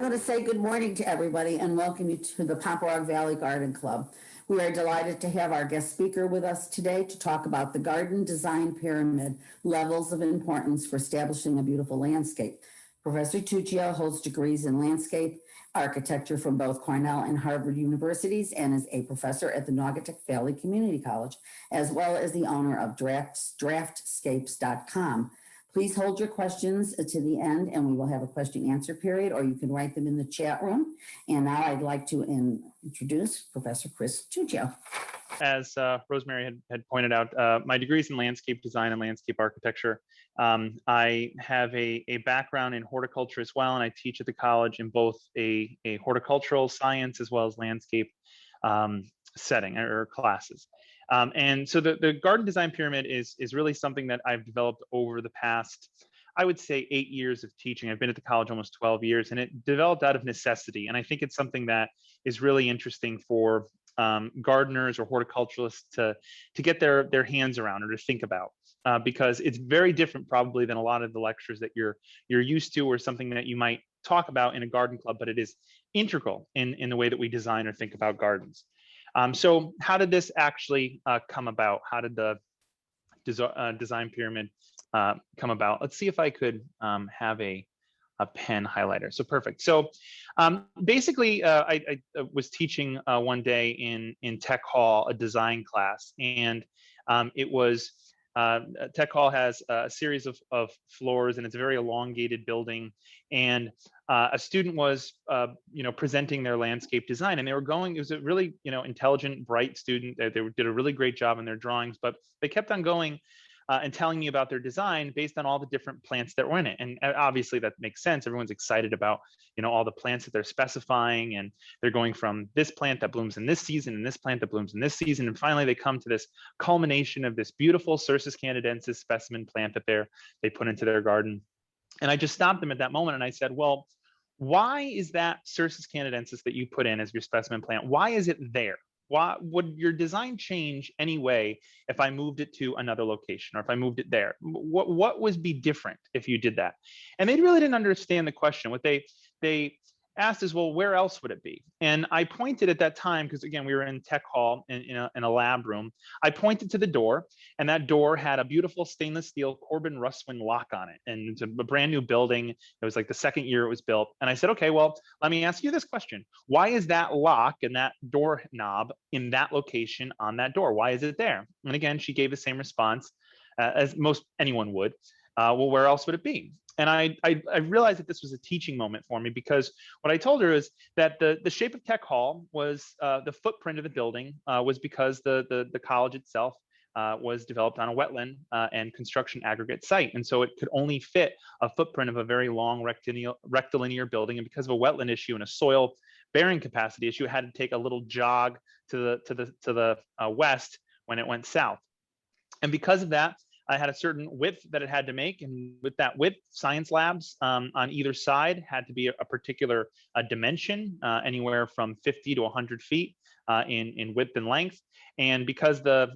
want to say good morning to everybody and welcome you to the Pomperaug Valley Garden Club. We are delighted to have our guest speaker with us today to talk about the garden design pyramid, levels of importance for establishing a beautiful landscape. Professor Tuccio holds degrees in landscape architecture from both Cornell and Harvard universities and is a professor at the Naugatuck Valley Community College, as well as the owner of draftscapes.com. Please hold your questions to the end and we will have a question answer period, or you can write them in the chat room. And now I'd like to introduce Professor Chris Tuccio. As Rosemary had pointed out, my degree is in landscape design and landscape architecture. I have a background in horticulture as well, and I teach at the college in both a horticultural science as well as landscape setting or classes. And so the garden design pyramid is really something that I've developed over the past, I would say, 8 years of teaching. I've been at the college almost 12 years, and it developed out of necessity. And I think it's something that is really interesting for gardeners or horticulturalists to get their hands around or to think about, because it's very different probably than a lot of the lectures that you're used to, or something that you might talk about in a garden club, but it is integral in the way that we design or think about gardens. So how did this actually come about? How did the design pyramid come about? Let's see if I could have a pen highlighter. So perfect. So basically, I was teaching one day in Tech Hall, a design class, and it was Tech Hall has a series of floors, and it's a very elongated building. And a student was, presenting their landscape design, and they were going. It was a really, intelligent, bright student. They did a really great job in their drawings, but they kept on going and telling me about their design based on all the different plants that were in it. And obviously that makes sense. Everyone's excited about, all the plants that they're specifying, and they're going from this plant that blooms in this season and this plant that blooms in this season. And finally they come to this culmination of this beautiful Cercis canadensis specimen plant that they put into their garden. And I just stopped them at that moment and I said, well, why is that Cercis canadensis that you put in as your specimen plant, why is it there? Why would your design change anyway if I moved it to another location, or if I moved it there? What would be different if you did that? And they really didn't understand the question. What they asked is, well, where else would it be? And I pointed at that time, because again, we were in Tech Hall in a lab room. I pointed to the door, and that door had a beautiful stainless steel Corbin Russwin lock on it. And it's a brand new building. It was like the second year it was built. And I said, okay, well, let me ask you this question. Why is that lock and that door knob in that location on that door? Why is it there? And again, she gave the same response as most anyone would. Well, where else would it be? And I realized that this was a teaching moment for me, because what I told her is that the shape of Tech Hall was the footprint of the building was because the college itself was developed on a wetland and construction aggregate site. And so it could only fit a footprint of a very long rectilinear building. And because of a wetland issue and a soil bearing capacity issue, it had to take a little jog to the west when it went south. And because of that, I had a certain width that it had to make, and with that width, science labs on either side had to be a particular dimension, anywhere from 50 to 100 feet in width and length. And because the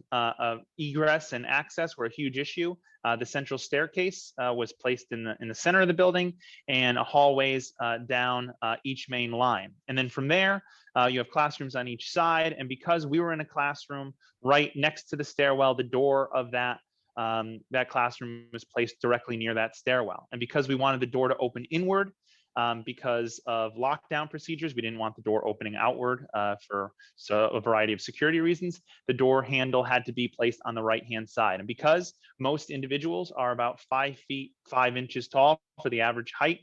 egress and access were a huge issue, the central staircase was placed in the center of the building, and hallways down each main line. And then from there, you have classrooms on each side. And because we were in a classroom right next to the stairwell, the door of that classroom was placed directly near that stairwell. And because we wanted the door to open inward, because of lockdown procedures, we didn't want the door opening outward for a variety of security reasons. The door handle had to be placed on the right-hand side. And because most individuals are about 5 feet 5 inches tall for the average height,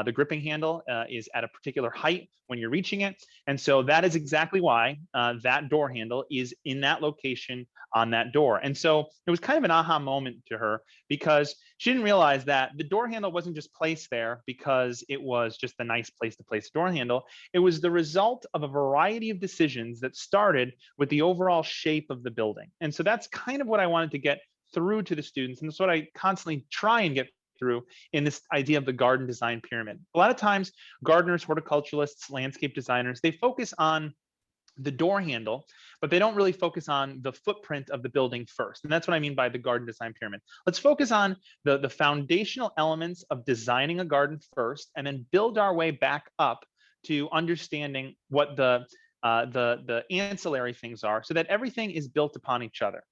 the gripping handle is at a particular height when you're reaching it. And so that is exactly why that door handle is in that location on that door. And so it was kind of an aha moment to her, because she didn't realize that the door handle wasn't just placed there because it was just a nice place to place the door handle. It was the result of a variety of decisions that started with the overall shape of the building. And so that's kind of what I wanted to get through to the students. And that's what I constantly try and get through in this idea of the garden design pyramid. A lot of times, gardeners, horticulturalists, landscape designers, they focus on the door handle, but they don't really focus on the footprint of the building first. And that's what I mean by the garden design pyramid. Let's focus on the foundational elements of designing a garden first, and then build our way back up to understanding what the ancillary things are, so that everything is built upon each other.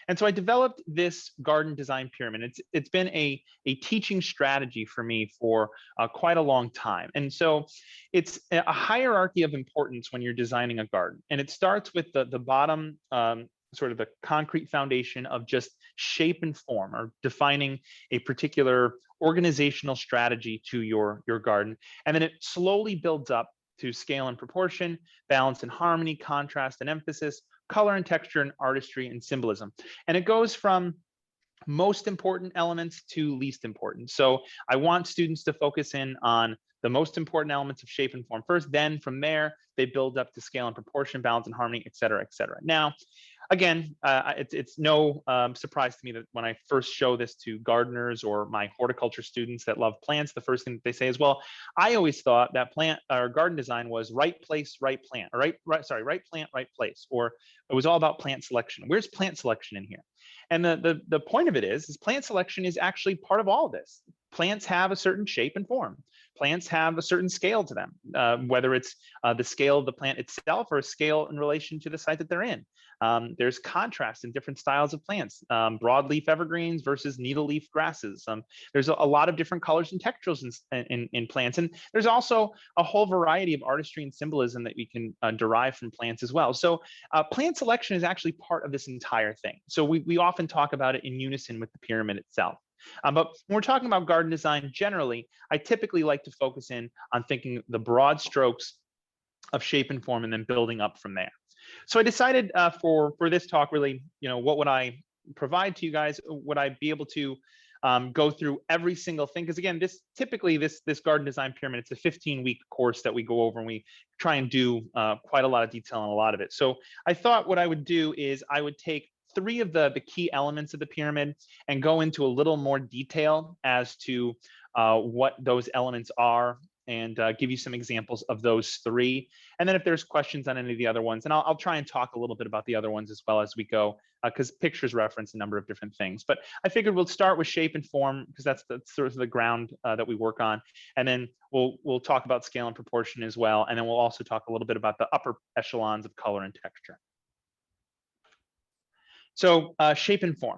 And so I developed this garden design pyramid. It's been a teaching strategy for me for quite a long time. And so it's a hierarchy of importance when you're designing a garden. And it starts with the bottom, sort of the concrete foundation of just shape and form, or defining a particular organizational strategy to your garden. And then it slowly builds up to scale and proportion, balance and harmony, contrast and emphasis, color and texture, and artistry and symbolism. And it goes from most important elements to least important. So I want students to focus in on the most important elements of shape and form first. Then from there, they build up to scale and proportion, balance and harmony, et cetera, et cetera. Now, again, it's no surprise to me that when I first show this to gardeners or my horticulture students that love plants, the first thing that they say is, well, I always thought that plant or garden design was right place, right plant, or right plant, right place, or it was all about plant selection. Where's plant selection in here? And the point of it is plant selection is actually part of all of this. Plants have a certain shape and form. Plants have a certain scale to them, whether it's the scale of the plant itself or a scale in relation to the site that they're in. There's contrast in different styles of plants, broadleaf evergreens versus needle leaf grasses. There's a lot of different colors and textures in plants. And there's also a whole variety of artistry and symbolism that we can derive from plants as well. So plant selection is actually part of this entire thing. So we often talk about it in unison with the pyramid itself. But when we're talking about garden design generally, I typically like to focus in on thinking the broad strokes of shape and form and then building up from there. So I decided for this talk, really, what would I provide to you guys? Would I be able to go through every single thing? Because again, this garden design pyramid, it's a 15-week course that we go over, and we try and do quite a lot of detail on a lot of it. So I thought what I would do is I would take 3 of the key elements of the pyramid and go into a little more detail as to what those elements are, and give you some examples of those 3. And then if there's questions on any of the other ones, and I'll try and talk a little bit about the other ones as well as we go, because pictures reference a number of different things. But I figured we'll start with shape and form, because that's sort of the ground that we work on. And then we'll talk about scale and proportion as well. And then we'll also talk a little bit about the upper echelons of color and texture. So shape and form.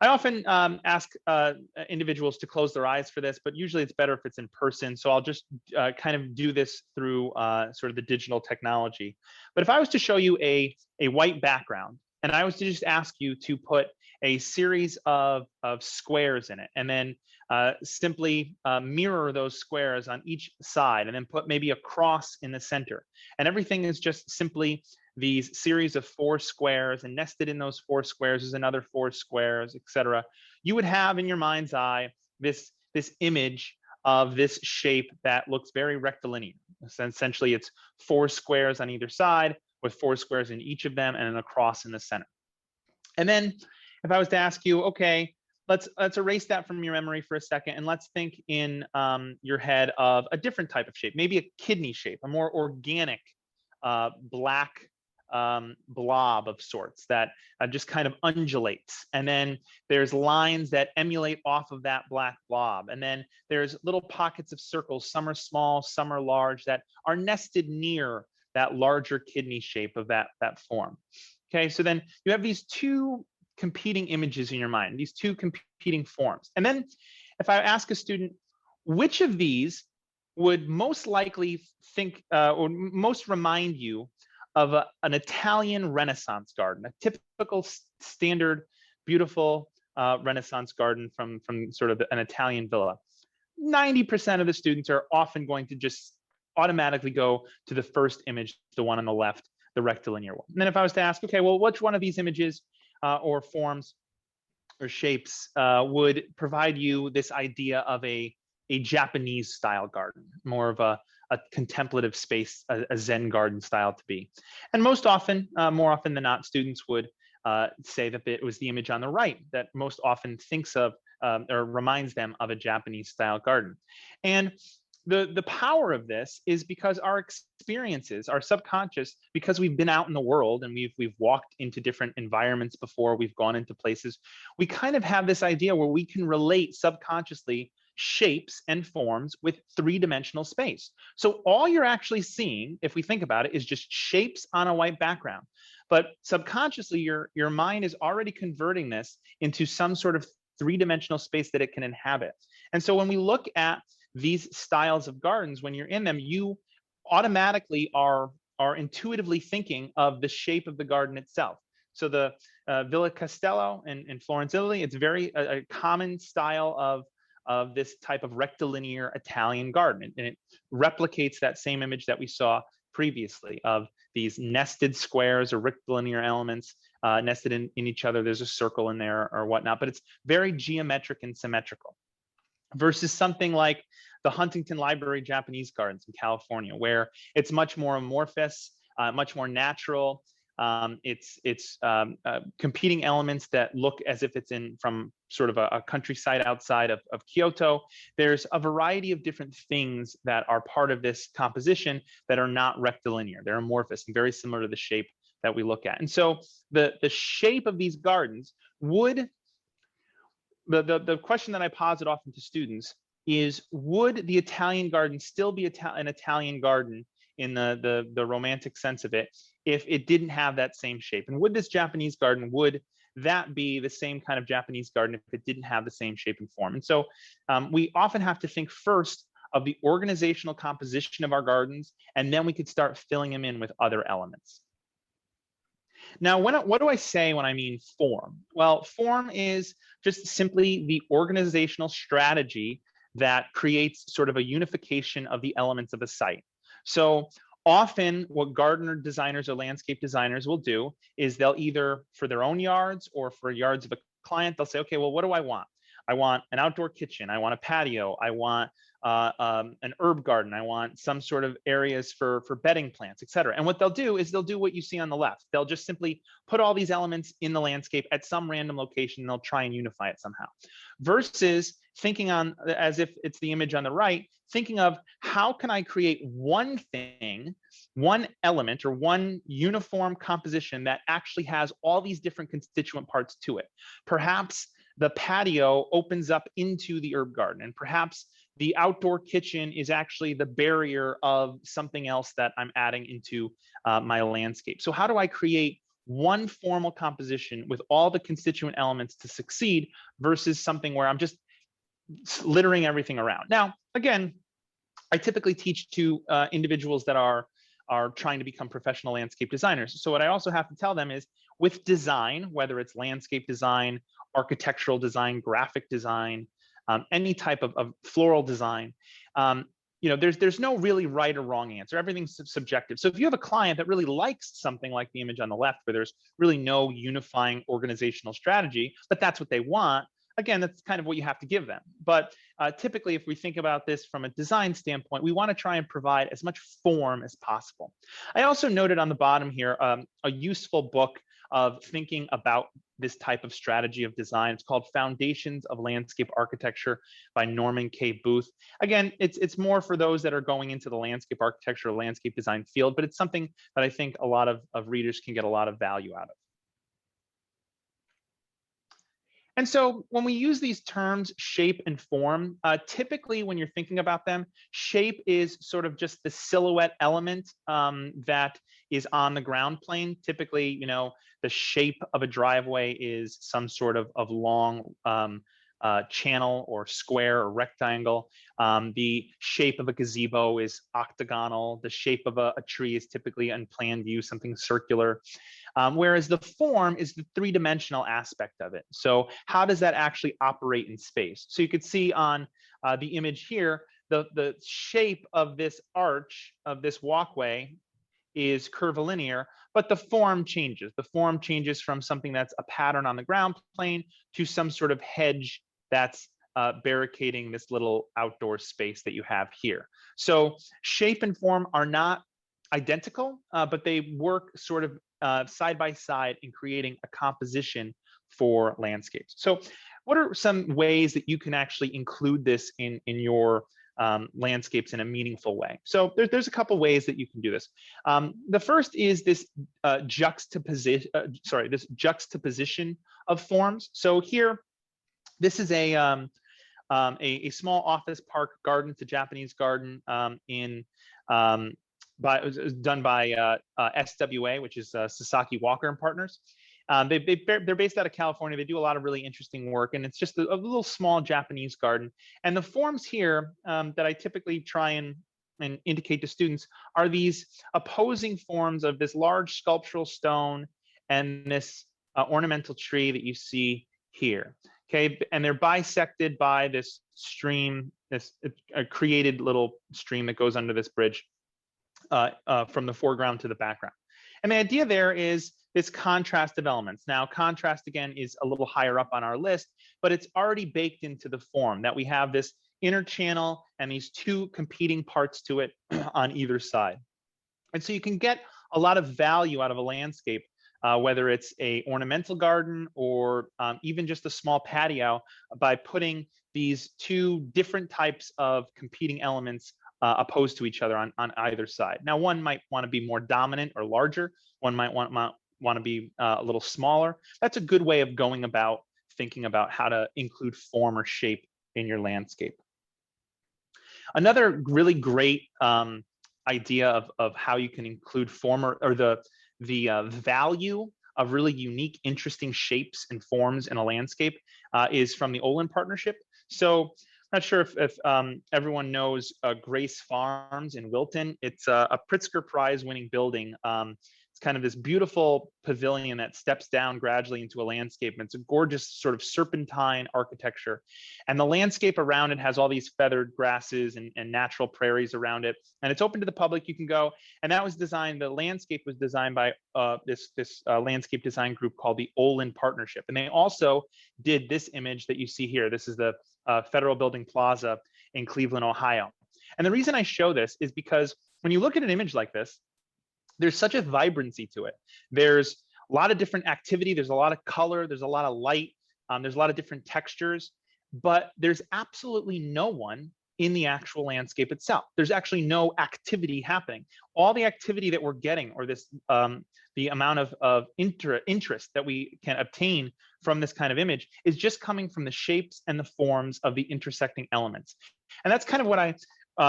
I often ask individuals to close their eyes for this, but usually it's better if it's in person. So I'll just kind of do this through sort of the digital technology. But if I was to show you a white background, and I was to just ask you to put a series of squares in it, and then simply mirror those squares on each side, and then put maybe a cross in the center, and everything is just simply these series of 4 squares, and nested in those 4 squares is another 4 squares, etc. You would have in your mind's eye this image of this shape that looks very rectilinear. So essentially, it's 4 squares on either side with 4 squares in each of them, and then a cross in the center. And then if I was to ask you, okay, let's erase that from your memory for a second, and let's think in your head of a different type of shape, maybe a kidney shape, a more organic black blob of sorts that just kind of undulates. And then there's lines that emulate off of that black blob. And then there's little pockets of circles, some are small, some are large, that are nested near that larger kidney shape of that form. Okay, so then you have these 2 competing images in your mind, these 2 competing forms. And then if I ask a student, which of these would most likely think or most remind you of an Italian Renaissance garden, a typical standard, beautiful Renaissance garden from sort of an Italian villa? 90% of the students are often going to just automatically go to the first image, the one on the left, the rectilinear one. And then if I was to ask, okay, well, which one of these images or forms or shapes would provide you this idea of a Japanese style garden, more of a contemplative space, a Zen garden style to be? And most often, more often than not, students would say that it was the image on the right that most often thinks of or reminds them of a Japanese style garden. And the power of this is because our experiences, our subconscious, because we've been out in the world and we've walked into different environments before, we've gone into places, we kind of have this idea where we can relate subconsciously shapes and forms with three-dimensional space. So all you're actually seeing, if we think about it, is just shapes on a white background. But subconsciously, your mind is already converting this into some sort of three-dimensional space that it can inhabit. And so when we look at these styles of gardens, when you're in them, you automatically are intuitively thinking of the shape of the garden itself. So the Villa Castello in Florence, Italy, it's very a common style of this type of rectilinear Italian garden. And it replicates that same image that we saw previously of these nested squares or rectilinear elements nested in each other. There's a circle in there or whatnot, but it's very geometric and symmetrical. Versus something like the Huntington Library Japanese gardens in California, where it's much more amorphous, much more natural. It's competing elements that look as if it's in from sort of a countryside outside of Kyoto. There's a variety of different things that are part of this composition that are not rectilinear. They're amorphous and very similar to the shape that we look at. And so the shape of these gardens would, the question that I posit often to students is, would the Italian garden still be an Italian garden in the romantic sense of it if it didn't have that same shape? And would this Japanese garden, would that be the same kind of Japanese garden if it didn't have the same shape and form? And so we often have to think first of the organizational composition of our gardens, and then we could start filling them in with other elements. Now, what do I say when I mean form? Well, form is just simply the organizational strategy that creates sort of a unification of the elements of a site. So often what gardener designers or landscape designers will do is they'll either, for their own yards or for yards of a client, they'll say, okay, well, what do I want? I want an outdoor kitchen. I want a patio. I want an herb garden. I want some sort of areas for bedding plants, et cetera. And what they'll do is they'll do what you see on the left. They'll just simply put all these elements in the landscape at some random location, and they'll try and unify it somehow. Versus thinking on, as if it's the image on the right, thinking of how can I create one thing, one element, or one uniform composition that actually has all these different constituent parts to it. Perhaps the patio opens up into the herb garden, and perhaps the outdoor kitchen is actually the barrier of something else that I'm adding into my landscape. So how do I create one formal composition with all the constituent elements to succeed versus something where I'm just littering everything around? Now, again, I typically teach to individuals that are trying to become professional landscape designers. So what I also have to tell them is, with design, whether it's landscape design, architectural design, graphic design, any type of floral design, there's no really right or wrong answer. Everything's subjective. So if you have a client that really likes something like the image on the left, where there's really no unifying organizational strategy, but that's what they want, again, that's kind of what you have to give them. But typically, if we think about this from a design standpoint, we want to try and provide as much form as possible. I also noted on the bottom here a useful book of thinking about this type of strategy of design. It's called Foundations of Landscape Architecture by Norman K. Booth. Again, it's more for those that are going into the landscape architecture or landscape design field, but it's something that I think a lot of readers can get a lot of value out of. And so when we use these terms, shape and form, typically when you're thinking about them, shape is sort of just the silhouette element that is on the ground plane. Typically, the shape of a driveway is some sort of long channel or square or rectangle. The shape of a gazebo is octagonal. The shape of a tree is typically in plan view, something circular. Whereas the form is the three-dimensional aspect of it. So how does that actually operate in space? So you could see on the image here, the shape of this arch, of this walkway, is curvilinear, but the form changes. The form changes from something that's a pattern on the ground plane to some sort of hedge that's barricading this little outdoor space that you have here. So shape and form are not identical, but they work sort of side by side in creating a composition for landscapes. So what are some ways that you can actually include this in your landscapes in a meaningful way? So there's a couple ways that you can do this. The first is this juxtaposition of forms. So here, this is a a small office park garden. It's a Japanese garden it was done by SWA, which is Sasaki Walker and Partners. They're based out of California. They do a lot of really interesting work, and it's just a little small Japanese garden. And the forms here that I typically try and indicate to students are these opposing forms of this large sculptural stone and this ornamental tree that you see here. Okay, and they're bisected by this stream, this created little stream that goes under this bridge from the foreground to the background. And the idea there is this contrast of elements. Now, contrast, again, is a little higher up on our list, but it's already baked into the form that we have this inner channel and these two competing parts to it on either side. And so you can get a lot of value out of a landscape, whether it's a ornamental garden or even just a small patio, by putting these two different types of competing elements opposed to each other on either side. Now, one might want to be more dominant or larger. One might want to be a little smaller. That's a good way of going about thinking about how to include form or shape in your landscape. Another really great idea of how you can include form or the value of really unique, interesting shapes and forms in a landscape is from the Theolin Partnership. So I'm not sure if everyone knows Grace Farms in Wilton. It's a Pritzker Prize winning building. It's kind of this beautiful pavilion that steps down gradually into a landscape. And it's a gorgeous sort of serpentine architecture. And the landscape around it has all these feathered grasses and natural prairies around it. And it's open to the public. You can go. And that was designed, the landscape was designed by this landscape design group called the Theolin Partnership. And they also did this image that you see here. This is the Federal Building Plaza in Cleveland, Ohio. And the reason I show this is because when you look at an image like this, there's such a vibrancy to it. There's a lot of different activity. There's a lot of color. There's a lot of light. There's a lot of different textures, but there's absolutely no one in the actual landscape itself. There's actually no activity happening. All the activity that we're getting, or this, the amount of interest that we can obtain from this kind of image, is just coming from the shapes and the forms of the intersecting elements. And that's kind of what I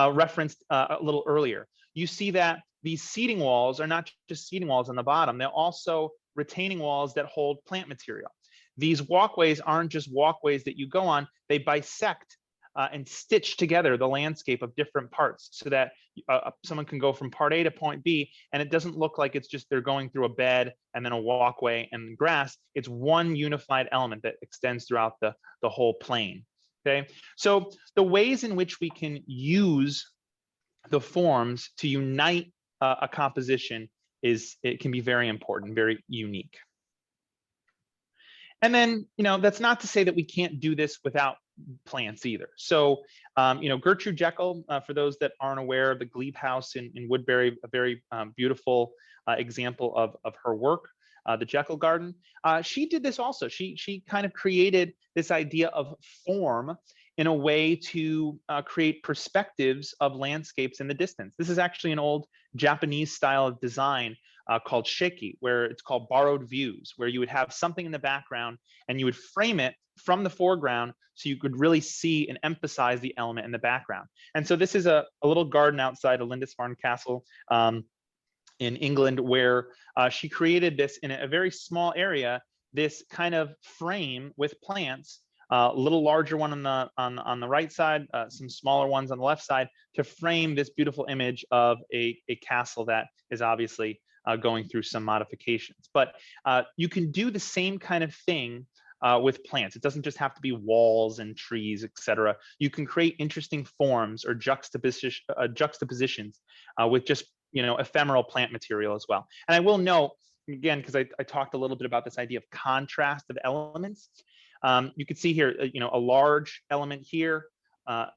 referenced a little earlier. You see that these seating walls are not just seating walls on the bottom, they're also retaining walls that hold plant material. These walkways aren't just walkways that you go on, they bisect and stitch together the landscape of different parts so that someone can go from part A to point B, and it doesn't look like it's just they're going through a bed and then a walkway and grass. It's one unified element that extends throughout the whole plane. Okay, so the ways in which we can use the forms to unite a composition it can be very important, very unique. And then, that's not to say that we can't do this without plants either. So, Gertrude Jekyll, for those that aren't aware, the Glebe House in Woodbury, a very beautiful example of her work, the Jekyll Garden. She did this also. She kind of created this idea of form in a way to create perspectives of landscapes in the distance. This is actually an old Japanese style of design called sheki, where it's called borrowed views, where you would have something in the background and you would frame it from the foreground so you could really see and emphasize the element in the background. And so this is a little garden outside of Lindisfarne Castle in England, where she created this in a very small area, this kind of frame with plants, a little larger one on the right side, some smaller ones on the left side, to frame this beautiful image of a castle that is obviously going through some modifications. But you can do the same kind of thing with plants. It doesn't just have to be walls and trees, etc. You can create interesting forms or juxtapositions with just ephemeral plant material as well. And I will note, again, because I talked a little bit about this idea of contrast of elements. You can see here, a large element here,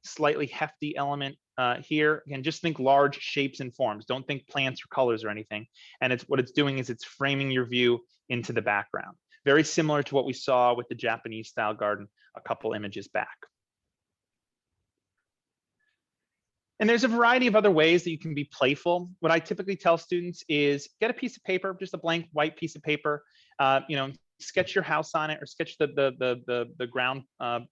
slightly hefty element here. Again, just think large shapes and forms. Don't think plants or colors or anything. And what it's doing is it's framing your view into the background. Very similar to what we saw with the Japanese style garden a couple images back. And there's a variety of other ways that you can be playful. What I typically tell students is get a piece of paper, just a blank white piece of paper. sketch your house on it, or sketch the ground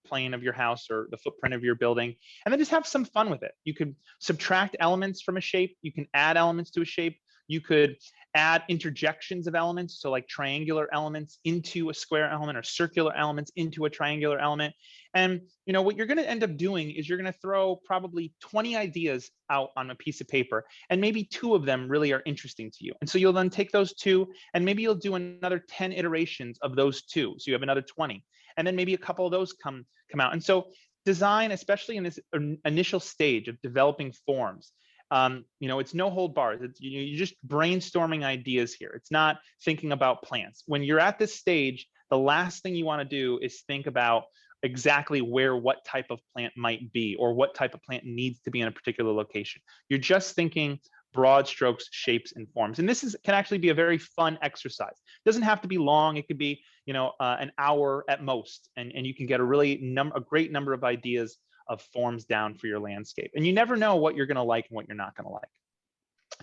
plane of your house or the footprint of your building, and then just have some fun with it. You could subtract elements from a shape. You can add elements to a shape. You could add interjections of elements, so like triangular elements into a square element, or circular elements into a triangular element. And what you're going to end up doing is you're going to throw probably 20 ideas out on a piece of paper, and maybe 2 of them really are interesting to you. And so you'll then take those 2, and maybe you'll do another 10 iterations of those 2. So you have another 20, and then maybe a couple of those come out. And so design, especially in this initial stage of developing forms, it's no hold bars. You're just brainstorming ideas here. It's not thinking about plants. When you're at this stage, the last thing you want to do is think about exactly where what type of plant might be, or what type of plant needs to be in a particular location. You're just thinking broad strokes, shapes, and forms. And this can actually be a very fun exercise. It doesn't have to be long. It could be, an hour at most, and you can get a great number of ideas of forms down for your landscape. And you never know what you're going to like and what you're not going to like.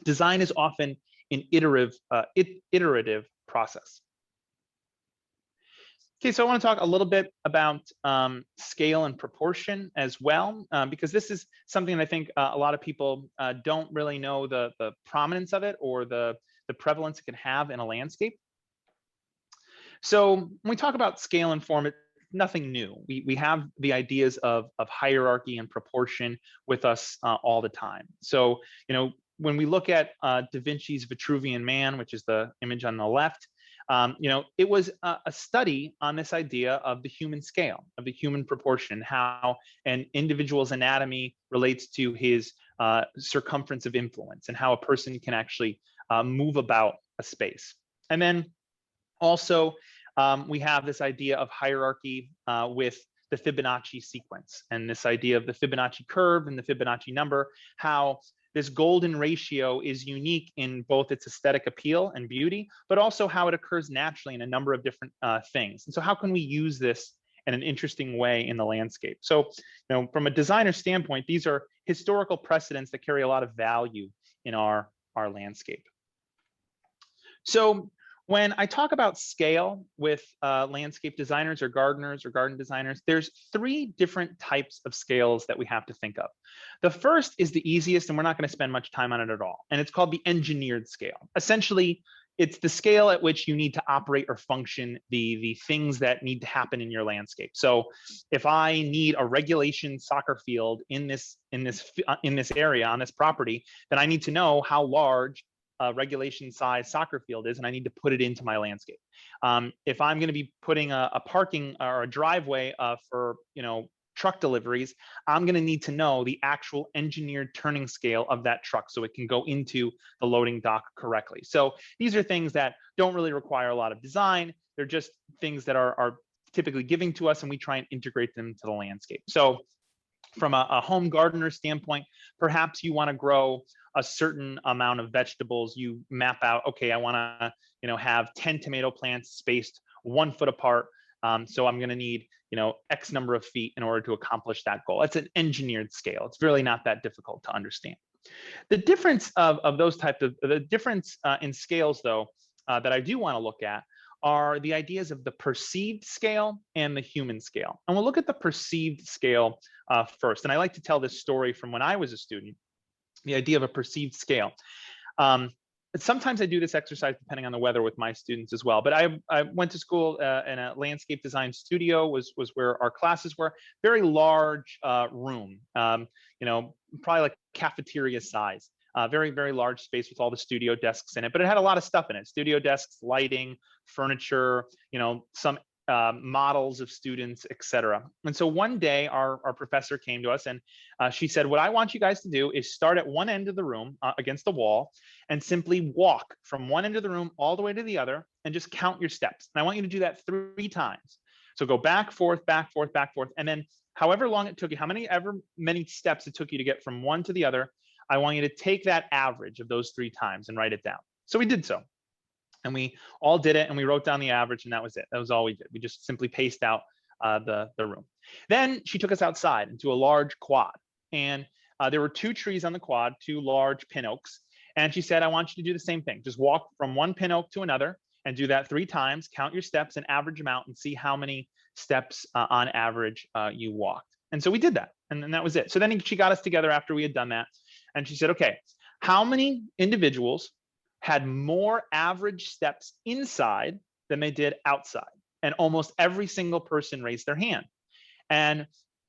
Design is often an iterative process. Okay, so I want to talk a little bit about scale and proportion as well, because this is something that I think a lot of people don't really know the prominence of it, or the prevalence it can have in a landscape. So when we talk about scale and form, it's nothing new. We have the ideas of hierarchy and proportion with us all the time. So, when we look at Da Vinci's Vitruvian Man, which is the image on the left, it was a study on this idea of the human scale, of the human proportion, how an individual's anatomy relates to his circumference of influence, and how a person can actually move about a space. And then also, we have this idea of hierarchy with the Fibonacci sequence, and this idea of the Fibonacci curve and the Fibonacci number, how this golden ratio is unique in both its aesthetic appeal and beauty, but also how it occurs naturally in a number of different things. And so how can we use this in an interesting way in the landscape? So, from a designer standpoint, these are historical precedents that carry a lot of value in our landscape. So when I talk about scale with landscape designers or gardeners or garden designers, there's 3 different types of scales that we have to think of. The first is the easiest, and we're not going to spend much time on it at all. And it's called the engineered scale. Essentially, it's the scale at which you need to operate or function the things that need to happen in your landscape. So if I need a regulation soccer field in this area on this property, then I need to know how large regulation size soccer field is, and I need to put it into my landscape. If I'm going to be putting a parking or a driveway for truck deliveries, I'm going to need to know the actual engineered turning scale of that truck so it can go into the loading dock correctly. So these are things that don't really require a lot of design. They're just things that are typically given to us, and we try and integrate them to the landscape. So from a home gardener standpoint, perhaps you want to grow a certain amount of vegetables. You map out, okay, I want to have 10 tomato plants spaced 1 foot apart. So I'm going to need X number of feet in order to accomplish that goal. It's an engineered scale. It's really not that difficult to understand. The difference of those types of the difference in scales, though, that I do want to look at are the ideas of the perceived scale and the human scale. And we'll look at the perceived scale first. And I like to tell this story from when I was a student, the idea of a perceived scale. Sometimes I do this exercise depending on the weather with my students as well. But I went to school in a landscape design studio, was where our classes were. Very large room, probably like cafeteria size. Very, very large space with all the studio desks in it, but it had a lot of stuff in it: studio desks, lighting, furniture, some models of students, etc. And so one day our professor came to us, and she said, what I want you guys to do is start at one end of the room against the wall, and simply walk from one end of the room all the way to the other, and just count your steps. And I want you to do that 3 times. So go back, forth, back, forth, back, forth, and then however long it took you, however many steps it took you to get from one to the other, I want you to take that average of those 3 times and write it down. So we did so. And we all did it, and we wrote down the average, and that was it. That was all we did. We just simply paced out the room. Then she took us outside into a large quad. And there were 2 trees on the quad, 2 large pin oaks. And she said, I want you to do the same thing. Just walk from one pin oak to another. and do that 3 times, count your steps and average them out and see how many steps on average you walked. And so we did that, and then that was it. So then she got us together after we had done that, and she said, okay, how many individuals had more average steps inside than they did outside? And almost every single person raised their hand. And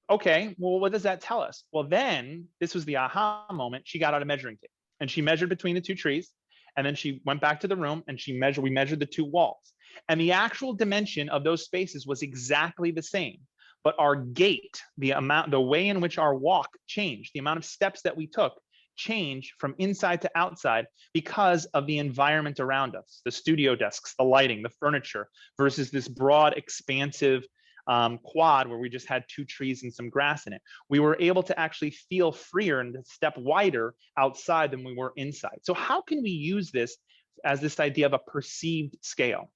okay, well, what does that tell us? Well, then this was the aha moment. She got out a measuring tape and she measured between the 2 trees. And then she went back to the room and we measured the 2 walls. And the actual dimension of those spaces was exactly the same. But our gait, the way in which our walk changed, the amount of steps that we took changed from inside to outside because of the environment around us, the studio desks, the lighting, the furniture, versus this broad, expansive quad where we just had 2 trees and some grass in it. We were able to actually feel freer and step wider outside than we were inside. So how can we use this as this idea of a perceived scale?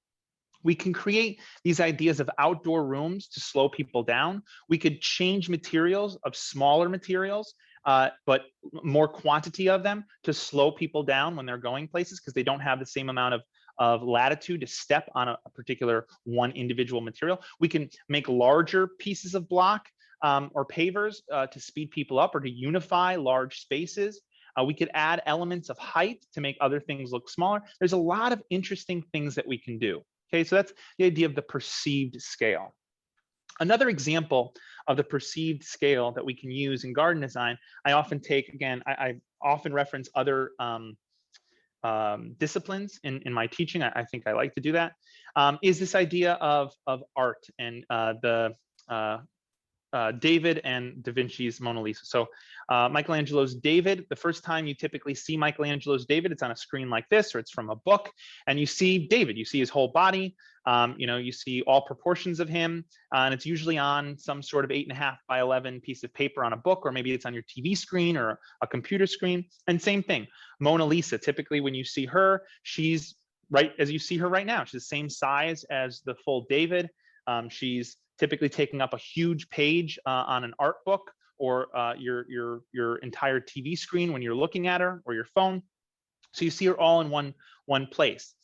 We can create these ideas of outdoor rooms to slow people down. We could change materials of smaller materials, but more quantity of them to slow people down when they're going places because they don't have the same amount of latitude to step on a particular one individual material. We can make larger pieces of block or pavers to speed people up or to unify large spaces. We could add elements of height to make other things look smaller. There's a lot of interesting things that we can do. Okay, so that's the idea of the perceived scale. Another example of the perceived scale that we can use in garden design, I often take, again, I often reference other disciplines in my teaching. I think I like to do that. Is this idea of art and David and Da Vinci's Mona Lisa. So Michelangelo's David, the first time you typically see Michelangelo's David, it's on a screen like this, or it's from a book, and you see David, you see his whole body, you see all proportions of him, and it's usually on some sort of 8.5 by 11 piece of paper on a book, or maybe it's on your TV screen or a computer screen. And same thing, Mona Lisa, typically when you see her, she's right as you see her right now. She's the same size as the full David. She's typically taking up a huge page on an art book or your entire TV screen when you're looking at her, or your phone. So you see her all in one place.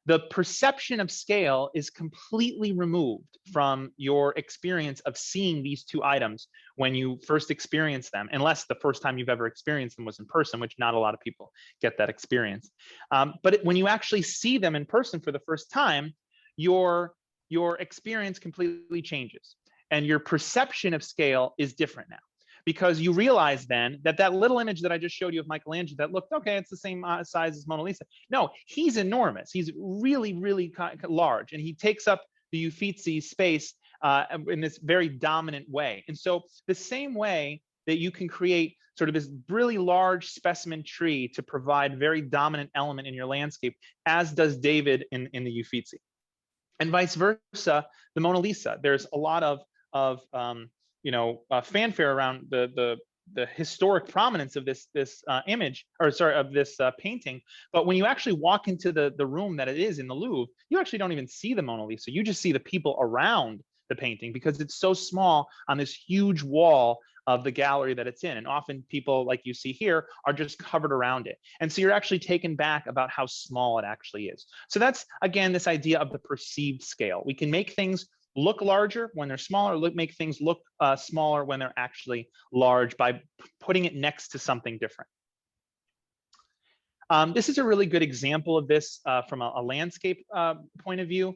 The perception of scale is completely removed from your experience of seeing these 2 items when you first experience them, unless the first time you've ever experienced them was in person, which not a lot of people get that experience. But when you actually see them in person for the first time, your experience completely changes, and your perception of scale is different now, because you realize then that little image that I just showed you of Michelangelo that looked, okay, it's the same size as Mona Lisa. No, he's enormous. He's really, really large, and he takes up the Uffizi space in this very dominant way. And so the same way that you can create sort of this really large specimen tree to provide very dominant element in your landscape, as does David in the Uffizi. And vice versa, the Mona Lisa. There's a lot of fanfare around the historic prominence of this image, or sorry, of this painting. But when you actually walk into the room that it is in the Louvre, you actually don't even see the Mona Lisa. You just see the people around the painting because it's so small on this huge wall of the gallery that it's in. And often people, like you see here, are just covered around it. And so you're actually taken back about how small it actually is. So that's, again, this idea of the perceived scale. We can make things look larger when they're smaller, make things look smaller when they're actually large by putting it next to something different. This is a really good example of this from a landscape point of view.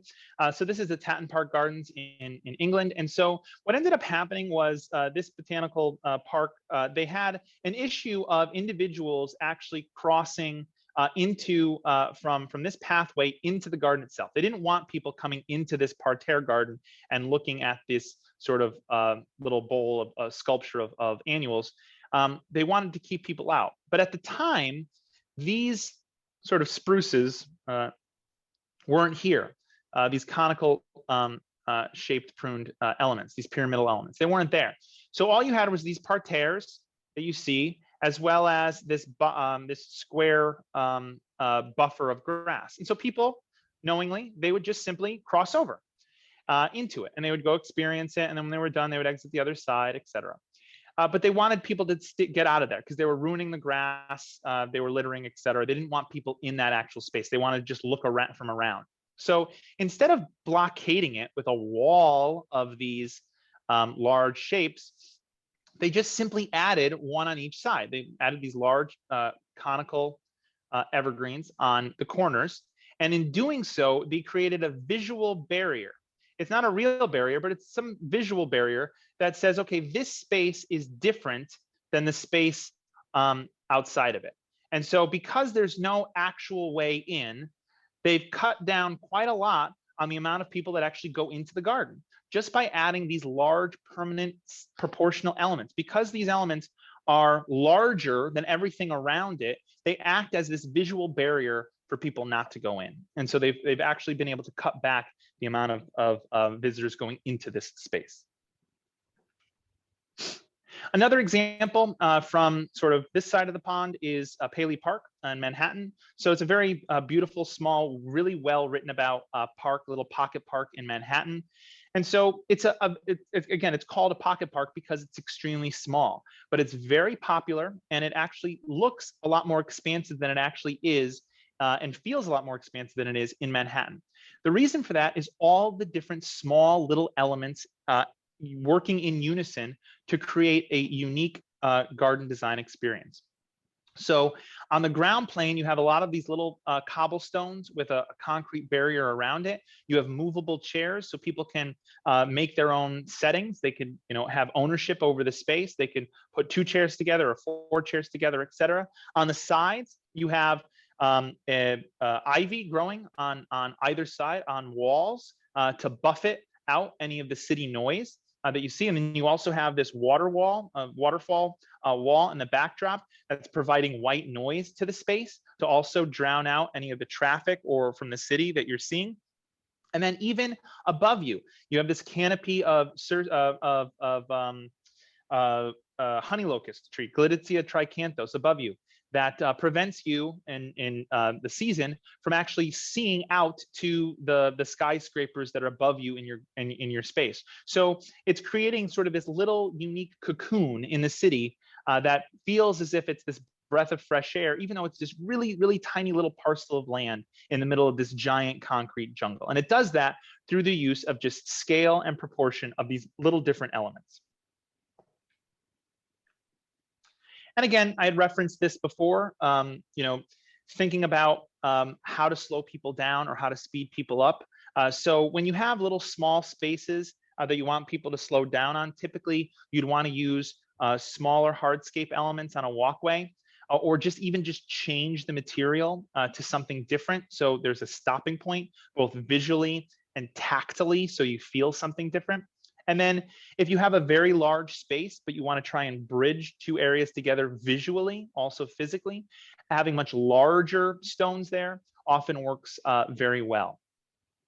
So this is the Tatton Park Gardens in England. And so what ended up happening was this botanical park, they had an issue of individuals actually crossing from this pathway into the garden itself. They didn't want people coming into this parterre garden and looking at this sort of little bowl of sculpture of annuals. They wanted to keep people out. But at the time, these sort of spruces weren't here. These conical shaped pruned elements, these pyramidal elements, they weren't there. So all you had was these parterres that you see, as well as this square buffer of grass. And so people, knowingly, they would just simply cross over into it, and they would go experience it. And then when they were done, they would exit the other side, etc. But they wanted people to get out of there because they were ruining the grass, they were littering, etc. They didn't want people in that actual space. They wanted to just look around from around. So instead of blockading it with a wall of these large shapes, they just simply added one on each side. They added these large conical evergreens on the corners. And in doing so, they created a visual barrier. It's not a real barrier, but it's some visual barrier that says, okay, this space is different than the space outside of it. And so because there's no actual way in, they've cut down quite a lot on the amount of people that actually go into the garden just by adding these large permanent proportional elements. Because these elements are larger than everything around it, they act as this visual barrier for people not to go in. And so they've actually been able to cut back the amount of visitors going into this space. Another example from sort of this side of the pond is Paley Park in Manhattan. So it's a very beautiful, small, really well written about park, little pocket park in Manhattan. And so it's again, it's called a pocket park because it's extremely small, but it's very popular, and it actually looks a lot more expansive than it actually is, and feels a lot more expansive than it is in Manhattan. The reason for that is all the different small little elements working in unison to create a unique garden design experience. So on the ground plane, you have a lot of these little cobblestones with a concrete barrier around it. You have movable chairs, so people can make their own settings. They could, have ownership over the space. They could put 2 chairs together or 4 chairs together, etc. On the sides, you have ivy growing on either side on walls to buffet out any of the city noise that you see. And then you also have this waterfall wall in the backdrop that's providing white noise to the space to also drown out any of the traffic or from the city that you're seeing. And then even above you, you have this canopy of honey locust tree, Glitteria tricanthos above you, that prevents you in the season from actually seeing out to the skyscrapers that are above you in your space. So it's creating sort of this little unique cocoon in the city that feels as if it's this breath of fresh air, even though it's this really, really tiny little parcel of land in the middle of this giant concrete jungle. And it does that through the use of just scale and proportion of these little different elements. And again, I had referenced this before, thinking about how to slow people down or how to speed people up. So when you have little small spaces that you want people to slow down on, typically you'd want to use smaller hardscape elements on a walkway, or just change the material to something different. So there's a stopping point, both visually and tactily, so you feel something different. And then if you have a very large space, but you want to try and bridge 2 areas together visually, also physically, having much larger stones there often works very well.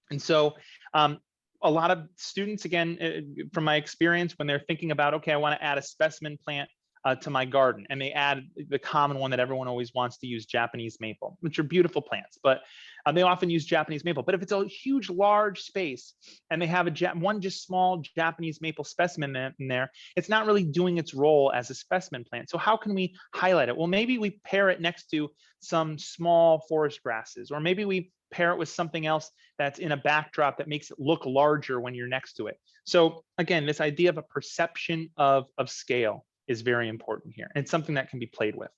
And so a lot of students, again, from my experience, when they're thinking about, okay, I want to add a specimen plant to my garden, and they add the common one that everyone always wants to use, Japanese maple, which are beautiful plants, but they often use Japanese maple. But if it's a huge, large space and they have one just small Japanese maple specimen in there, it's not really doing its role as a specimen plant. So how can we highlight it? Well, maybe we pair it next to some small forest grasses, or maybe we pair it with something else that's in a backdrop that makes it look larger when you're next to it. So again, this idea of a perception of scale is very important here. And it's something that can be played with.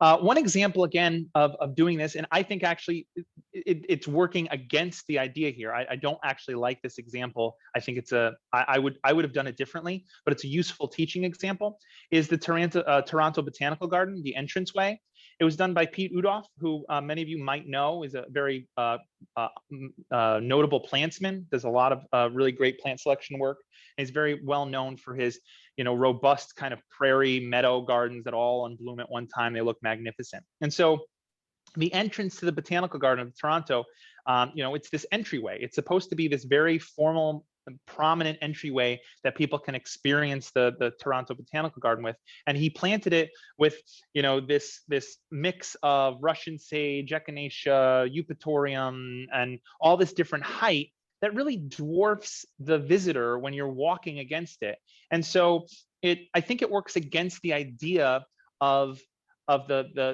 One example, again, of doing this, and I think actually it's working against the idea here. I don't actually like this example. I think it's I would have done it differently, but it's a useful teaching example, is the Toronto Botanical Garden, the entranceway. It was done by Pete Udoff, who many of you might know is a very notable plantsman, does a lot of really great plant selection work. And he's very well known for his robust kind of prairie meadow gardens that all unbloom at one time. They look magnificent. And so the entrance to the Botanical Garden of Toronto, it's this entryway. It's supposed to be this very formal, prominent entryway that people can experience the Toronto Botanical Garden with. And he planted it with, this mix of Russian sage, echinacea, eupatorium, and all this different height that really dwarfs the visitor when you're walking against it. And so I think it works against the idea of of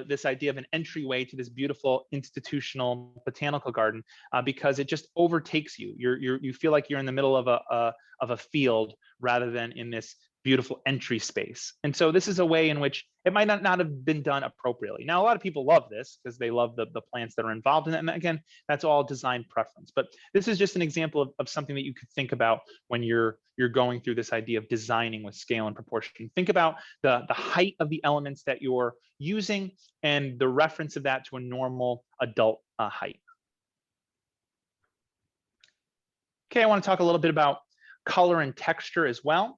this idea of an entryway to this beautiful institutional botanical garden, because it just overtakes you. You feel like you're in the middle of a field rather than in this beautiful entry space. And so this is a way in which it might not have been done appropriately. Now, a lot of people love this because they love the plants that are involved in it. And again, that's all design preference. But this is just an example of something that you could think about when you're going through this idea of designing with scale and proportion. Think about the height of the elements that you're using and the reference of that to a normal adult height. Okay, I want to talk a little bit about color and texture as well.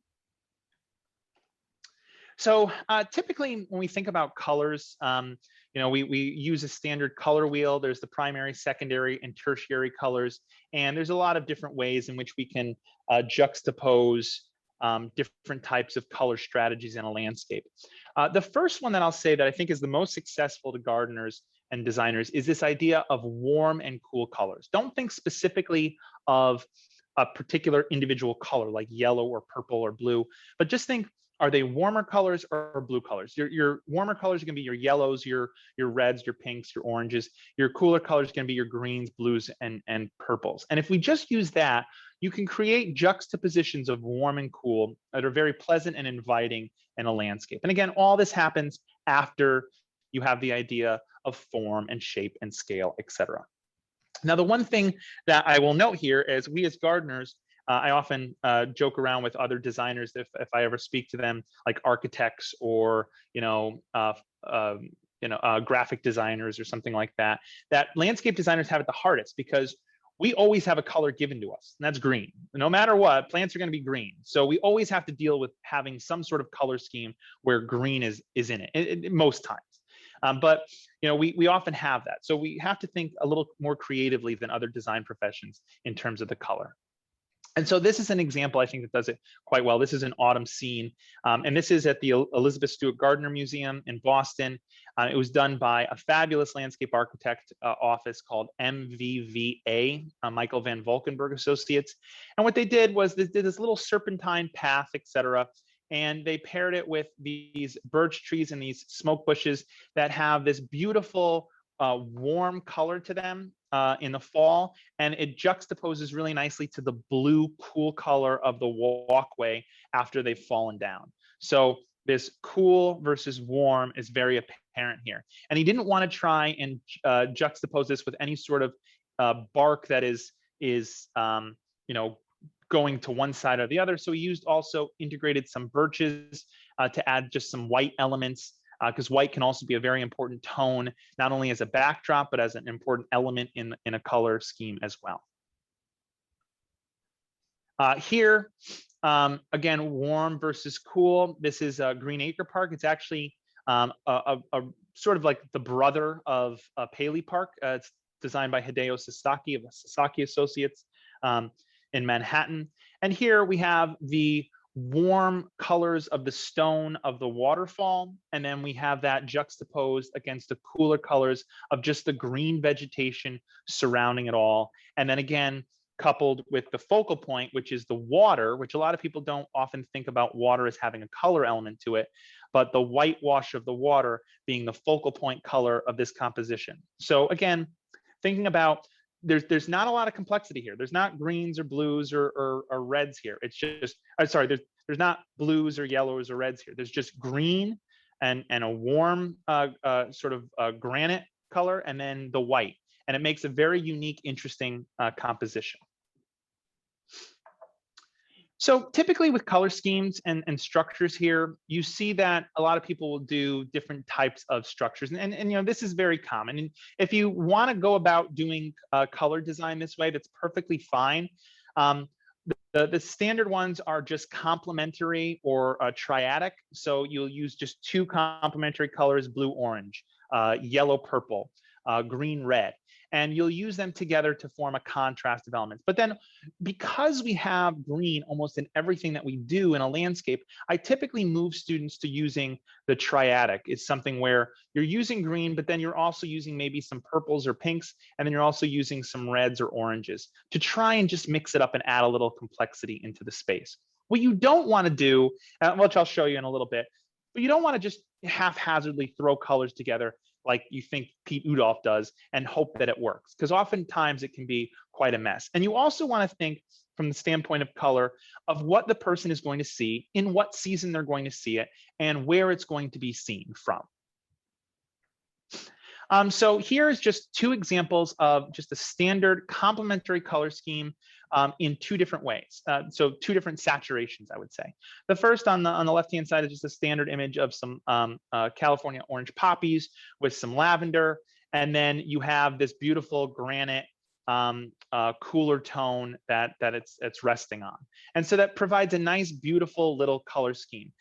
So typically when we think about colors, we use a standard color wheel. There's the primary, secondary, and tertiary colors. And there's a lot of different ways in which we can juxtapose different types of color strategies in a landscape. The first one that I'll say that I think is the most successful to gardeners and designers is this idea of warm and cool colors. Don't think specifically of a particular individual color like yellow or purple or blue, but just think, are they warmer colors or blue colors? Your warmer colors are going to be your yellows, your reds, your pinks, your oranges. Your cooler colors are going to be your greens, blues, and purples. And if we just use that, you can create juxtapositions of warm and cool that are very pleasant and inviting in a landscape. And again, all this happens after you have the idea of form and shape and scale, etc. Now, the one thing that I will note here is we as gardeners, I often joke around with other designers if I ever speak to them, like architects or graphic designers or something like that. That landscape designers have it the hardest because we always have a color given to us, and that's green. No matter what, plants are going to be green. So we always have to deal with having some sort of color scheme where green is in it most times. But we often have that. So we have to think a little more creatively than other design professions in terms of the color. And so this is an example, I think, that does it quite well. This is an autumn scene, and this is at the Elizabeth Stewart Gardner Museum in Boston. It was done by a fabulous landscape architect office called MVVA, Michael Van Valkenburg Associates. And what they did was they did this little serpentine path, etc., and they paired it with these birch trees and these smoke bushes that have this beautiful warm color to them in the fall, and it juxtaposes really nicely to the blue cool color of the walkway after they've fallen down. So this cool versus warm is very apparent here. And he didn't want to try and juxtapose this with any sort of bark that is going to one side or the other. So he integrated some birches to add just some white elements, because white can also be a very important tone, not only as a backdrop, but as an important element in a color scheme as well. Here, again, warm versus cool. This is Green Acre Park. It's actually a sort of like the brother of Paley Park. It's designed by Hideo Sasaki of the Sasaki Associates in Manhattan. And here we have the warm colors of the stone of the waterfall, and then we have that juxtaposed against the cooler colors of just the green vegetation surrounding it all. And then again, coupled with the focal point, which is the water, which a lot of people don't often think about water as having a color element to it, but the whitewash of the water being the focal point color of this composition. So again, thinking about there's not a lot of complexity here. There's not greens or blues or reds here. It's just, there's not blues or yellows or reds here. There's just green and a warm sort of granite color, and then the white. And it makes a very unique, interesting composition. So typically with color schemes and structures here, you see that a lot of people will do different types of structures. And this is very common. And if you want to go about doing color design this way, that's perfectly fine. The standard ones are just complementary or triadic. So you'll use just two complementary colors, blue, orange, yellow, purple, green, red. And you'll use them together to form a contrast of elements. But then because we have green almost in everything that we do in a landscape, I typically move students to using the triadic. It's something where you're using green, but then you're also using maybe some purples or pinks, and then you're also using some reds or oranges to try and just mix it up and add a little complexity into the space. What you don't want to do, which I'll show you in a little bit, but you don't want to just haphazardly throw colors together like you think Pete Udolph does and hope that it works, because oftentimes it can be quite a mess. And you also want to think from the standpoint of color of what the person is going to see, in what season they're going to see it, and where it's going to be seen from. So here's just two examples of just a standard complementary color scheme in two different ways. So two different saturations, I would say. The first on the left-hand side is just a standard image of some California orange poppies with some lavender. And then you have this beautiful granite cooler tone that it's resting on. And so that provides a nice, beautiful little color scheme.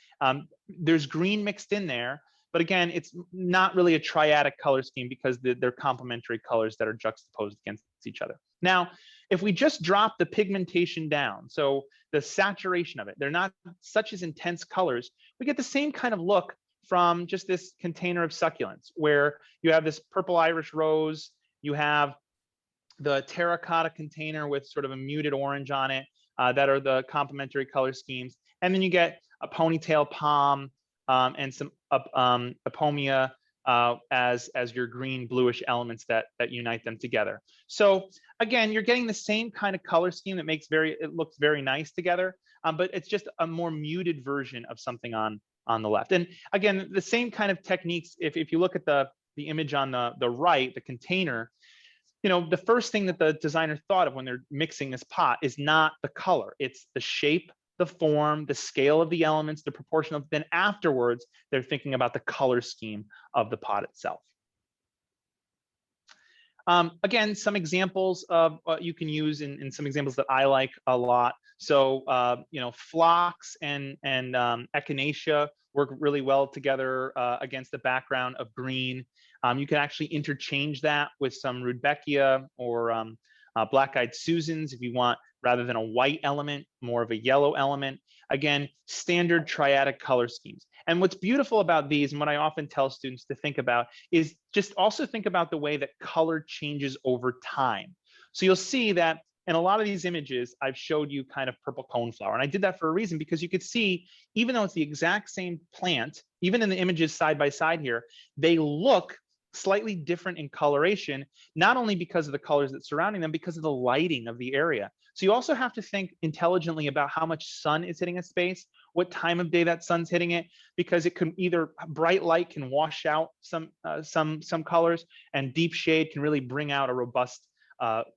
There's green mixed in there, but again, it's not really a triadic color scheme because they're complementary colors that are juxtaposed against each other. Now, if we just drop the pigmentation down, so the saturation of it, they're not such as intense colors, we get the same kind of look from just this container of succulents, where you have this purple Irish rose, you have the terracotta container with sort of a muted orange on it, that are the complementary color schemes. And then you get a ponytail palm, and some apomia as your green bluish elements that unite them together. So again, you're getting the same kind of color scheme that makes it looks very nice together, but it's just a more muted version of something on the left. And again, the same kind of techniques. If you look at the image on the right, the container, the first thing that the designer thought of when they're mixing this pot is not the color, it's the shape, the form, the scale of the elements, the proportion of, then afterwards, they're thinking about the color scheme of the pot itself. Again, some examples of what you can use in some examples that I like a lot. So, phlox and echinacea work really well together against the background of green. You can actually interchange that with some Rudbeckia or black-eyed Susans if you want, rather than a white element, more of a yellow element. Again, standard triadic color schemes. And what's beautiful about these, and what I often tell students to think about, is just also think about the way that color changes over time. So you'll see that in a lot of these images, I've showed you kind of purple coneflower. And I did that for a reason, because you could see, even though it's the exact same plant, even in the images side by side here, they look slightly different in coloration, not only because of the colors that surrounding them, because of the lighting of the area. So you also have to think intelligently about how much sun is hitting a space, what time of day that sun's hitting it, because it can either bright light can wash out some colors, and deep shade can really bring out a robust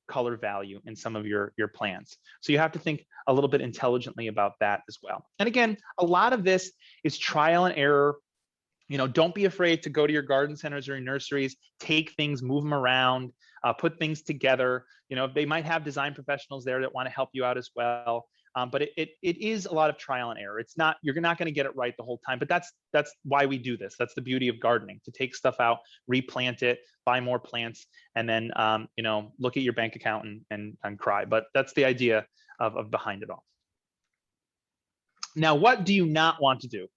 color value in some of your plants. So you have to think a little bit intelligently about that as well. And again, a lot of this is trial and error. Don't be afraid to go to your garden centers or your nurseries, take things, move them around, put things together. They might have design professionals there that want to help you out as well. But it is a lot of trial and error. You're not going to get it right the whole time, but that's why we do this. That's the beauty of gardening, to take stuff out, replant it, buy more plants, and then look at your bank account and cry. But that's the idea of behind it all. Now, what do you not want to do?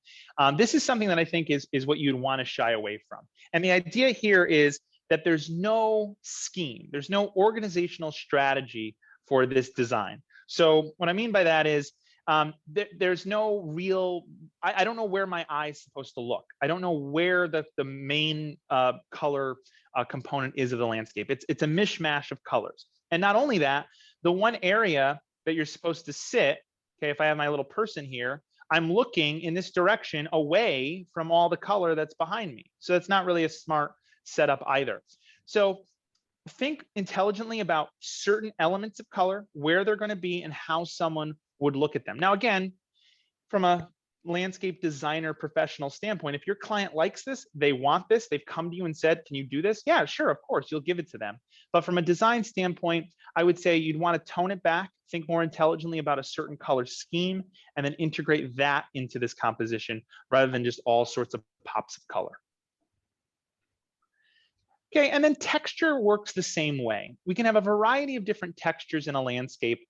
This is something that I think is what you'd want to shy away from. And the idea here is that there's no scheme, there's no organizational strategy for this design. So what I mean by that is there's no real, I don't know where my eye is supposed to look. I don't know where the main color component is of the landscape. It's a mishmash of colors. And not only that, the one area that you're supposed to sit, okay, if I have my little person here, I'm looking in this direction away from all the color that's behind me. So that's not really a smart setup either. So think intelligently about certain elements of color, where they're going to be, and how someone would look at them. Now, again, from a landscape designer professional standpoint, if your client likes this, they want this, they've come to you and said, can you do this? Yeah, sure, of course, you'll give it to them. But from a design standpoint, I would say you'd want to tone it back, think more intelligently about a certain color scheme, and then integrate that into this composition rather than just all sorts of pops of color. Okay, and then texture works the same way. We can have a variety of different textures in a landscape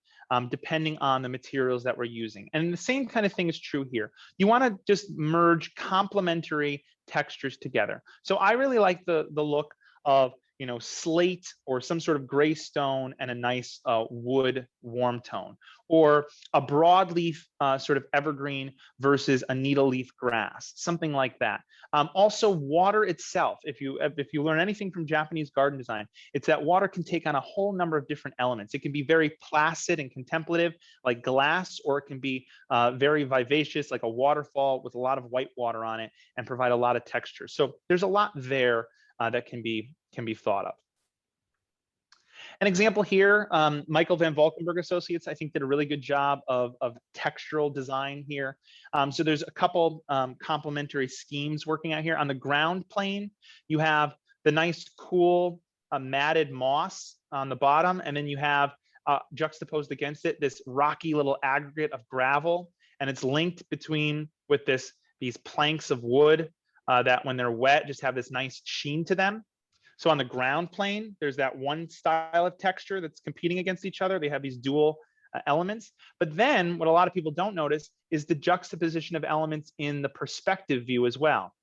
depending on the materials that we're using. And the same kind of thing is true here. You want to just merge complementary textures together. So I really like the look of slate or some sort of gray stone and a nice wood warm tone, or a broadleaf sort of evergreen versus a needle leaf grass, something like that. Also, water itself, if you learn anything from Japanese garden design, it's that water can take on a whole number of different elements. It can be very placid and contemplative, like glass, or it can be very vivacious, like a waterfall with a lot of white water on it, and provide a lot of texture. So there's a lot there that can be thought of. An example here, Michael Van Valkenburg Associates, I think, did a really good job of textural design here. So there's a couple complementary schemes working out here. On the ground plane, you have the nice, cool, matted moss on the bottom, and then you have juxtaposed against it this rocky little aggregate of gravel, and it's linked with these planks of wood that, when they're wet, just have this nice sheen to them. So on the ground plane, there's that one style of texture that's competing against each other. They have these dual elements. But then what a lot of people don't notice is the juxtaposition of elements in the perspective view as well,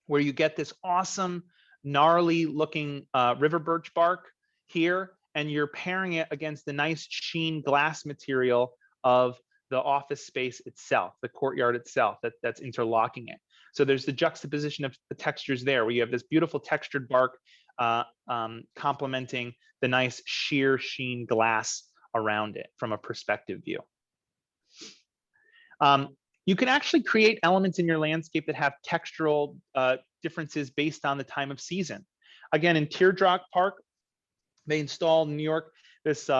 where you get this awesome, gnarly looking river birch bark here, and you're pairing it against the nice sheen glass material of the office space itself, the courtyard itself, that's interlocking it. So there's the juxtaposition of the textures there, where you have this beautiful textured bark complementing the nice sheer sheen glass around it from a perspective view. You can actually create elements in your landscape that have textural differences based on the time of season. Again, in Teardrop Park, they installed in New York this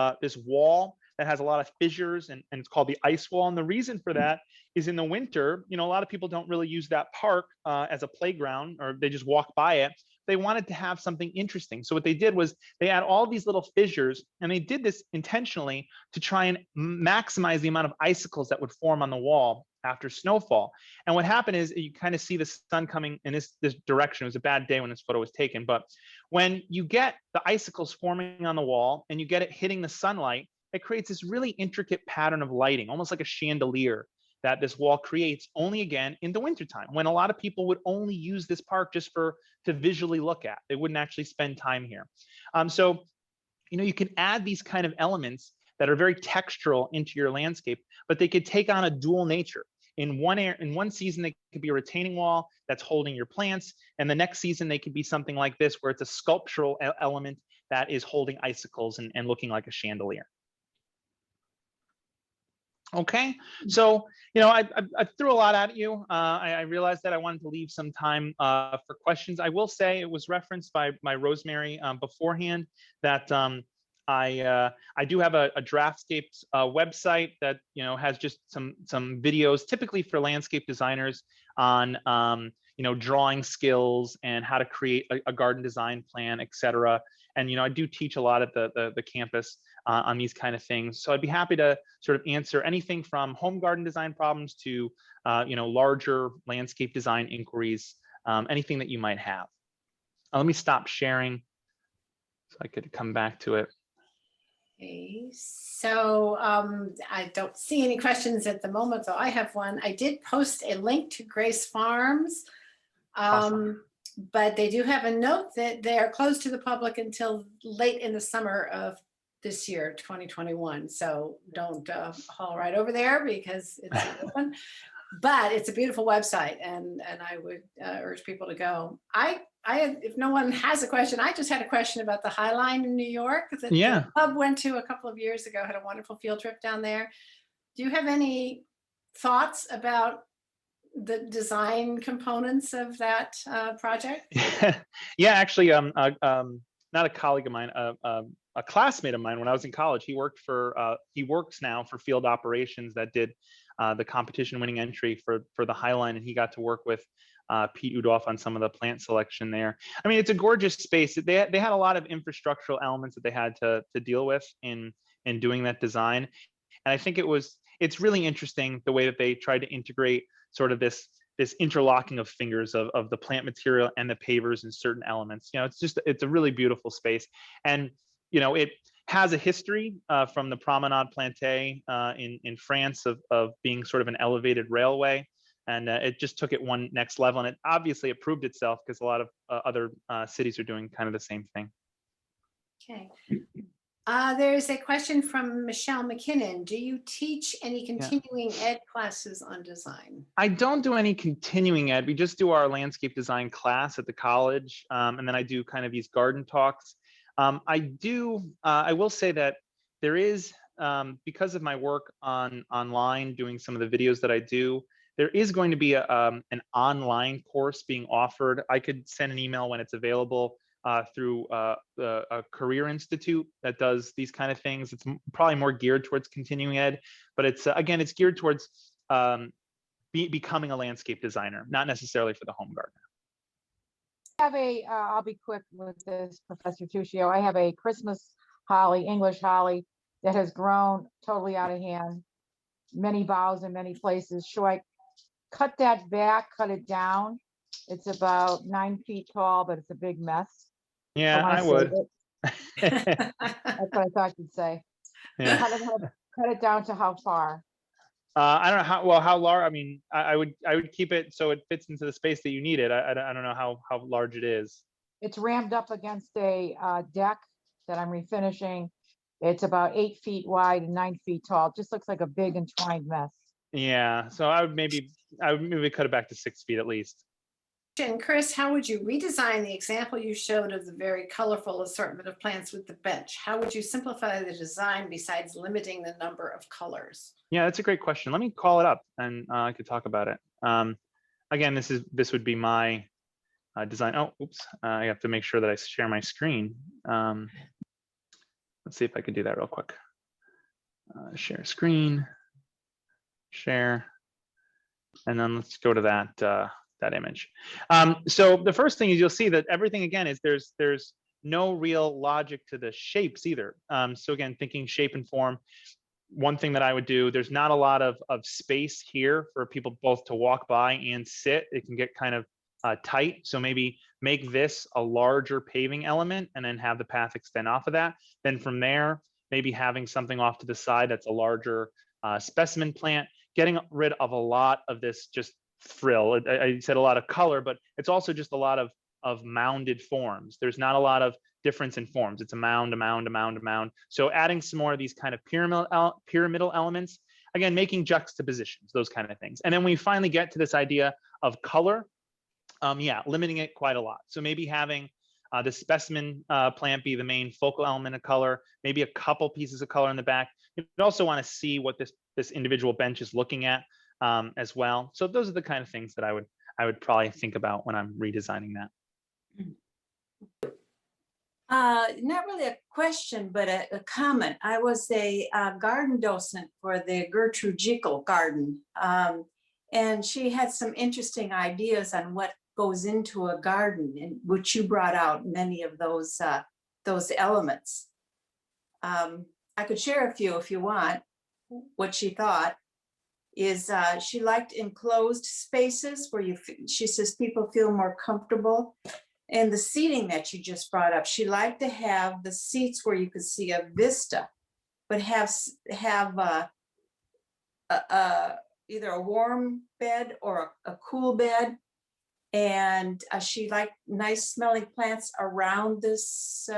wall that has a lot of fissures, and it's called the ice wall. And the reason for that is, in the winter, a lot of people don't really use that park as a playground, or they just walk by it. They wanted to have something interesting. So what they did was they had all these little fissures, and they did this intentionally to try and maximize the amount of icicles that would form on the wall after snowfall. And what happened is, you kind of see the sun coming in this direction. It was a bad day when this photo was taken, but when you get the icicles forming on the wall and you get it hitting the sunlight, it creates this really intricate pattern of lighting, almost like a chandelier, that this wall creates, only again in the wintertime, when a lot of people would only use this park just to visually look at. They wouldn't actually spend time here. So you can add these kind of elements that are very textural into your landscape, but they could take on a dual nature. In one season, they could be a retaining wall that's holding your plants, and the next season they could be something like this, where it's a sculptural element that is holding icicles and looking like a chandelier. Okay, so I threw a lot at you. I realized that I wanted to leave some time for questions. I will say, it was referenced by Rosemary beforehand that I do have a Draftscapes website that has just some videos, typically for landscape designers, on drawing skills and how to create a garden design plan, etc. And I do teach a lot at the campus on these kind of things. So I'd be happy to sort of answer anything from home garden design problems to larger landscape design inquiries, anything that you might have. Let me stop sharing so I could come back to it. Okay, so I don't see any questions at the moment, though I have one. I did post a link to Grace Farms, Awesome. but they do have a note that they are closed to the public until late in the summer of this year, 2021. So don't haul right over there because it's open. But it's a beautiful website, and I would urge people to go. If no one has a question, I just had a question about the High Line in New York that the club went to a couple of years ago, had a wonderful field trip down there. Do you have any thoughts about the design components of that project? Yeah, actually, not a colleague of mine, a classmate of mine when I was in college. He works now for Field Operations that did the competition winning entry for the High Line, and he got to work with Pete Udoff on some of the plant selection there. I mean, it's a gorgeous space. They had a lot of infrastructural elements that they had to deal with in doing that design. And I think it's really interesting the way that they tried to integrate sort of this interlocking of fingers of the plant material and the pavers and certain elements. It's a really beautiful space. And it has a history from the Promenade Plantée in France of being sort of an elevated railway. And it just took it one next level. And it obviously proved itself because a lot of other cities are doing kind of the same thing. Okay. There's a question from Michelle McKinnon. Do you teach any continuing ed classes on design? I don't do any continuing ed. We just do our landscape design class at the college. And then I do kind of these garden talks. I will say that there is, because of my work online, doing some of the videos that I do, there is going to be an online course being offered. I could send an email when it's available through a career institute that does these kind of things. It's probably more geared towards continuing ed, but it's again, it's geared towards becoming a landscape designer, not necessarily for the home gardener. I have I'll be quick with this, Professor Tuccio. I have a Christmas holly, English holly, that has grown totally out of hand, many boughs in many places. Should I cut that back, cut it down? It's about 9 feet tall, but it's a big mess. Yeah, I would. That's what I thought you'd say. Yeah. Cut it down to how far? I don't know how large. I mean, I would keep it so it fits into the space that you need it. I don't know how large it is. It's rammed up against a deck that I'm refinishing. It's about 8 feet wide and 9 feet tall. It just looks like a big entwined mess. Yeah, so I would maybe cut it back to 6 feet at least. And Chris, how would you redesign the example you showed of the very colorful assortment of plants with the bench? How would you simplify the design besides limiting the number of colors? Yeah, that's a great question. Let me call it up and I could talk about it. Again, this would be my design. Oh, oops, I have to make sure that I share my screen. Let's see if I can do that real quick. Share screen, share, and then let's go to that image. So the first thing is you'll see that everything again is there's no real logic to the shapes either. So again, thinking shape and form. One thing that I would do, there's not a lot of space here for people both to walk by and sit. It can get kind of tight. So maybe make this a larger paving element and then have the path extend off of that. Then from there, maybe having something off to the side that's a larger specimen plant, getting rid of a lot of this just frill. I said a lot of color, but it's also just a lot of mounded forms. There's not a lot of difference in forms. It's a mound, a mound, a mound, a mound. So adding some more of these kind of pyramidal elements, again, making juxtapositions, those kind of things. And then we finally get to this idea of color. Yeah, limiting it quite a lot. So maybe having the specimen plant be the main focal element of color, maybe a couple pieces of color in the back. You also want to see what this individual bench is looking at as well. So those are the kind of things that I would probably think about when I'm redesigning that. Not really a question, but a comment. I was a garden docent for the Gertrude Jekyll garden, and she had some interesting ideas on what goes into a garden, and which you brought out many of those elements. I could share a few if you want. What she thought is she liked enclosed spaces where she says people feel more comfortable. And the seating that you just brought up, she liked to have the seats where you could see a vista, but have either a warm bed or a cool bed. And she liked nice smelling plants around this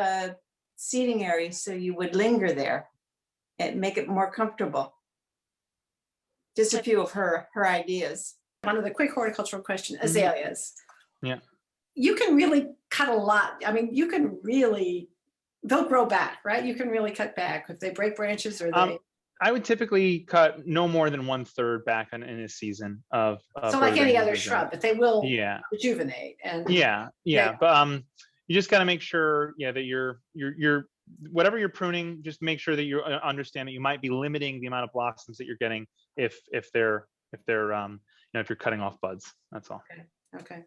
seating area, so you would linger there and make it more comfortable. Just a few of her ideas. One of the quick horticultural question, azaleas. Yeah. You can really cut a lot. I mean, they'll grow back, right? You can really cut back if they break branches or they. I would typically cut no more than 1/3 back in a season of. So like any other shrub, but they will rejuvenate and. Yeah. But you just got to make sure, that you're whatever you're pruning, just make sure that you understand that you might be limiting the amount of blossoms that you're getting if you're cutting off buds. That's all. Okay.